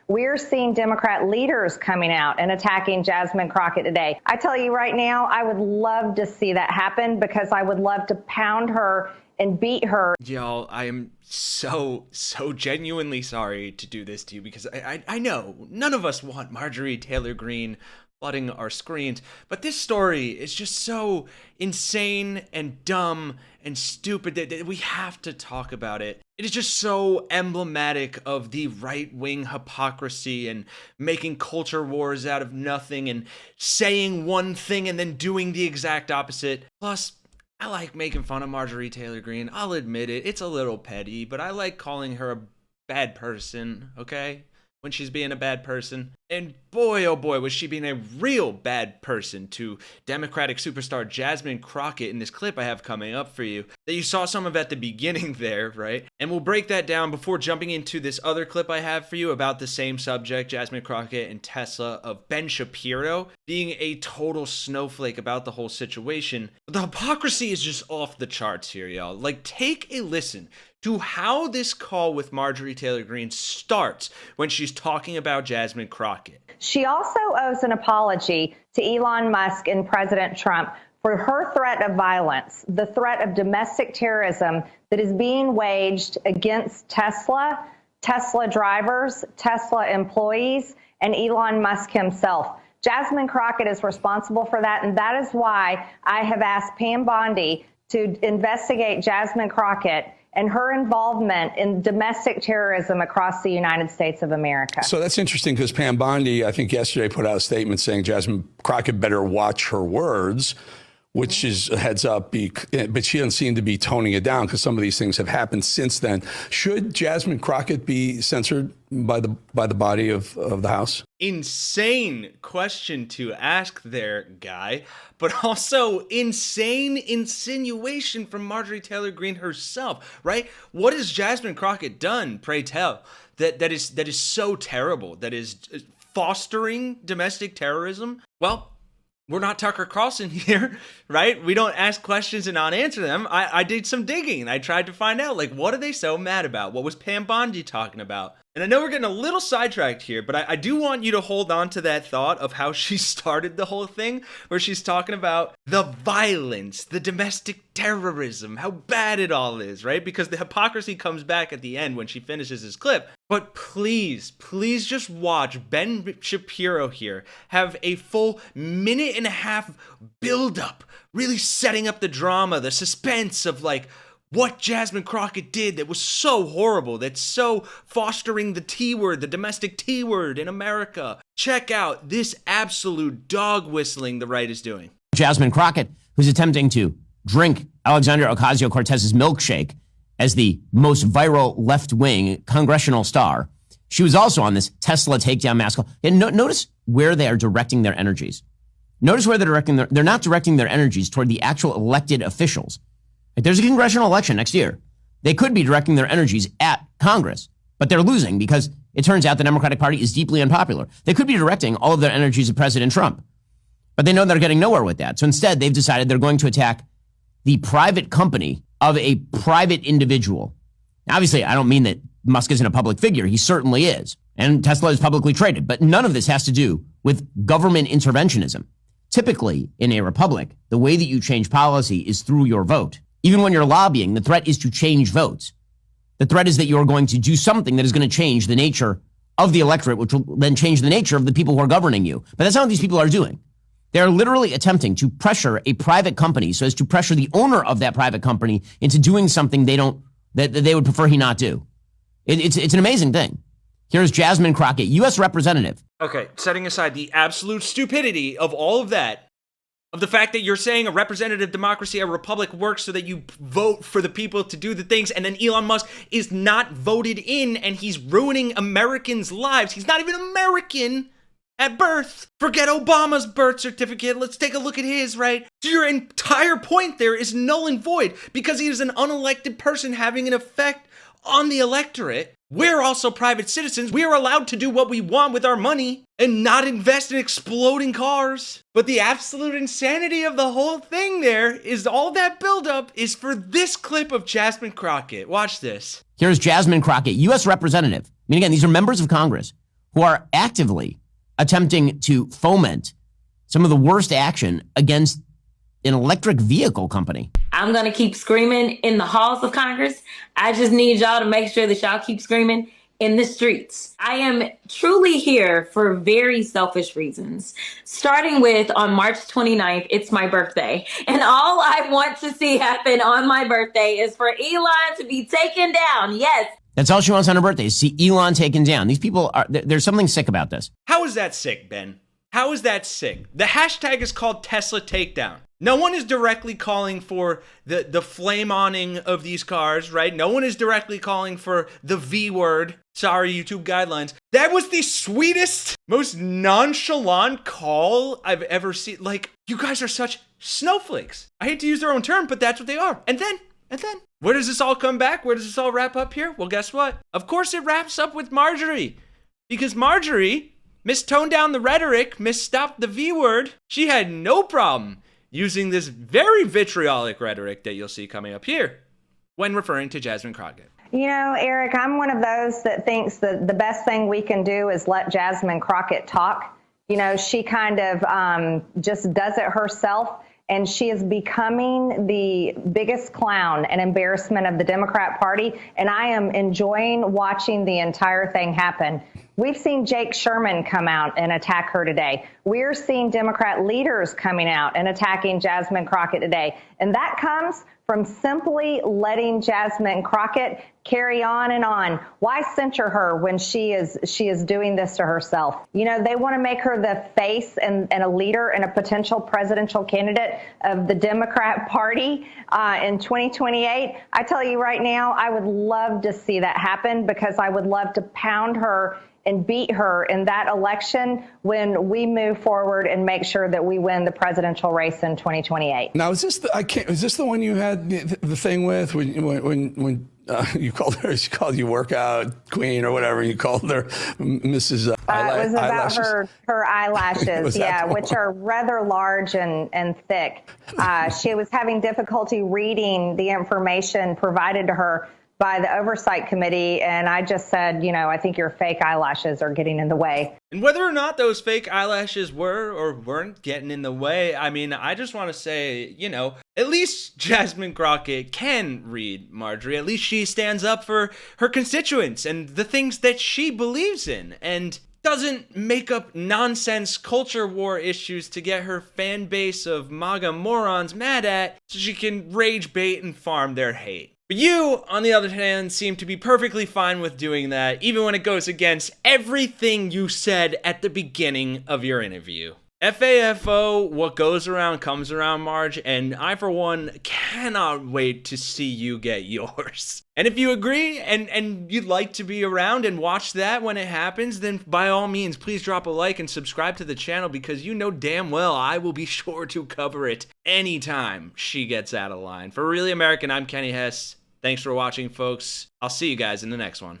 We're seeing Democrat leaders coming out and attacking Jasmine Crockett today. I tell you right now, I would love to see that happen because I would love to pound her and beat her. Y'all, I am so genuinely sorry to do this to you because I know none of us want Marjorie Taylor Greene flooding our screens, but this story is just so insane and dumb and stupid that we have to talk about it. It is just so emblematic of the right-wing hypocrisy and making culture wars out of nothing and saying one thing and then doing the exact opposite. Plus, I like making fun of Marjorie Taylor Greene. I'll admit it. It's a little petty, but I like calling her a bad person, okay? When she's being a bad person. And boy, oh boy, was she being a real bad person to Democratic superstar Jasmine Crockett in this clip I have coming up for you. That you saw some of at the beginning there, right? And we'll break that down before jumping into this other clip I have for you about the same subject, Jasmine Crockett and Tesla, of Ben Shapiro being a total snowflake about the whole situation. But the hypocrisy is just off the charts here, y'all. Like, take a listen to how this call with Marjorie Taylor Greene starts when she's talking about Jasmine Crockett. She also owes an apology to Elon Musk and President Trump for her threat of violence, the threat of domestic terrorism that is being waged against Tesla, Tesla drivers, Tesla employees, and Elon Musk himself. Jasmine Crockett is responsible for that, and that is why I have asked Pam Bondi to investigate Jasmine Crockett and her involvement in domestic terrorism across the United States of America. So that's interesting because Pam Bondi, I think yesterday, put out a statement saying Jasmine Crockett better watch her words, which is a heads up, but she doesn't seem to be toning it down because some of these things have happened since then. Should Jasmine Crockett be censored by the body of the House? Insane question to ask there, Guy, but also insane insinuation from Marjorie Taylor Greene herself, right? What has Jasmine Crockett done, pray tell, that is so terrible, that is fostering domestic terrorism? Well, we're not Tucker Carlson here, right? We don't ask questions and not answer them. I did some digging. I tried to find out, like, what are they so mad about? What was Pam Bondi talking about? And I know we're getting a little sidetracked here, but I do want you to hold on to that thought of how she started the whole thing, where she's talking about the violence, the domestic terrorism, how bad it all is, right? Because the hypocrisy comes back at the end when she finishes this clip. But please just watch Ben Shapiro here have a full minute and a half build-up, really setting up the drama, the suspense of, like, what Jasmine Crockett did that was so horrible, that's so fostering the T-word, the domestic T-word in America. Check out this absolute dog whistling the right is doing. Jasmine Crockett, who's attempting to drink Alexandria Ocasio-Cortez's milkshake as the most viral left-wing congressional star. She was also on this Tesla takedown mass call. And notice where they are directing their energies. Notice where they're not directing their energies toward the actual elected officials. Like, there's a congressional election next year. They could be directing their energies at Congress, but they're losing because it turns out the Democratic Party is deeply unpopular. They could be directing all of their energies at President Trump, but they know they're getting nowhere with that. So instead, they've decided they're going to attack the private company of a private individual. Now, obviously, I don't mean that Musk isn't a public figure. He certainly is. And Tesla is publicly traded. But none of this has to do with government interventionism. Typically, in a republic, the way that you change policy is through your vote. Even when you're lobbying, the threat is to change votes. The threat is that you're going to do something that is going to change the nature of the electorate, which will then change the nature of the people who are governing you. But that's not what these people are doing. They're literally attempting to pressure a private company so as to pressure the owner of that private company into doing something that they would prefer he not do. It's an amazing thing. Here's Jasmine Crockett, U.S. representative. Okay, setting aside the absolute stupidity of all of that, of the fact that you're saying a representative democracy, a republic works so that you vote for the people to do the things, and then Elon Musk is not voted in and he's ruining Americans' lives. He's not even American at birth. Forget Obama's birth certificate. Let's take a look at his, right? So your entire point there is null and void because he is an unelected person having an effect on the electorate. We're also private citizens. We are allowed to do what we want with our money and not invest in exploding cars. But the absolute insanity of the whole thing there is all that buildup is for this clip of Jasmine Crockett. Watch this. Here's Jasmine Crockett, U.S. representative. I mean, again, these are members of Congress who are actively attempting to foment some of the worst action against an electric vehicle company. I'm going to keep screaming in the halls of Congress. I just need y'all to make sure that y'all keep screaming in the streets. I am truly here for very selfish reasons. Starting with on March 29th, it's my birthday. And all I want to see happen on my birthday is for Elon to be taken down. Yes. That's all she wants on her birthday, is see Elon taken down. These people are, there's something sick about this. How is that sick, Ben? How is that sick? The hashtag is called Tesla Takedown. No one is directly calling for the flame-oning of these cars, right? No one is directly calling for the V word. Sorry, YouTube guidelines. That was the sweetest, most nonchalant call I've ever seen. Like, you guys are such snowflakes. I hate to use their own term, but that's what they are. And then, where does this all come back? Where does this all wrap up here? Well, guess what? Of course it wraps up with Marjorie. Because Marjorie mistoned down the rhetoric, misstopped the V word. She had no problem using this very vitriolic rhetoric that you'll see coming up here when referring to Jasmine Crockett. You know, Eric, I'm one of those that thinks that the best thing we can do is let Jasmine Crockett talk. You know, she kind of just does it herself, and she is becoming the biggest clown and embarrassment of the Democrat Party, and I am enjoying watching the entire thing happen. We've seen Jake Sherman come out and attack her today. We're seeing Democrat leaders coming out and attacking Jasmine Crockett today. And that comes from simply letting Jasmine Crockett carry on and on. Why censure her when she is doing this to herself? You know, they want to make her the face and a leader and a potential presidential candidate of the Democrat Party in 2028. I tell you right now, I would love to see that happen, because I would love to pound her and beat her in that election when we move forward and make sure that we win the presidential race in 2028. Now, is this the one you had the thing with when you called her? She called you workout queen or whatever. You called her Mrs. It was about eyelashes? her eyelashes, yeah, which are rather large and thick. She was having difficulty reading the information provided to her by the Oversight Committee, and I just said, you know, I think your fake eyelashes are getting in the way. And whether or not those fake eyelashes were or weren't getting in the way, I mean, I just want to say, you know, at least Jasmine Crockett can read, Marjorie. At least she stands up for her constituents and the things that she believes in, and doesn't make up nonsense culture war issues to get her fan base of MAGA morons mad at so she can rage bait and farm their hate. But you, on the other hand, seem to be perfectly fine with doing that, even when it goes against everything you said at the beginning of your interview. FAFO, what goes around comes around, Marge, and I, for one, cannot wait to see you get yours. And if you agree and you'd like to be around and watch that when it happens, then by all means, please drop a like and subscribe to the channel, because you know damn well I will be sure to cover it anytime she gets out of line. For Really American, I'm Kenny Hesse. Thanks for watching, folks. I'll see you guys in the next one.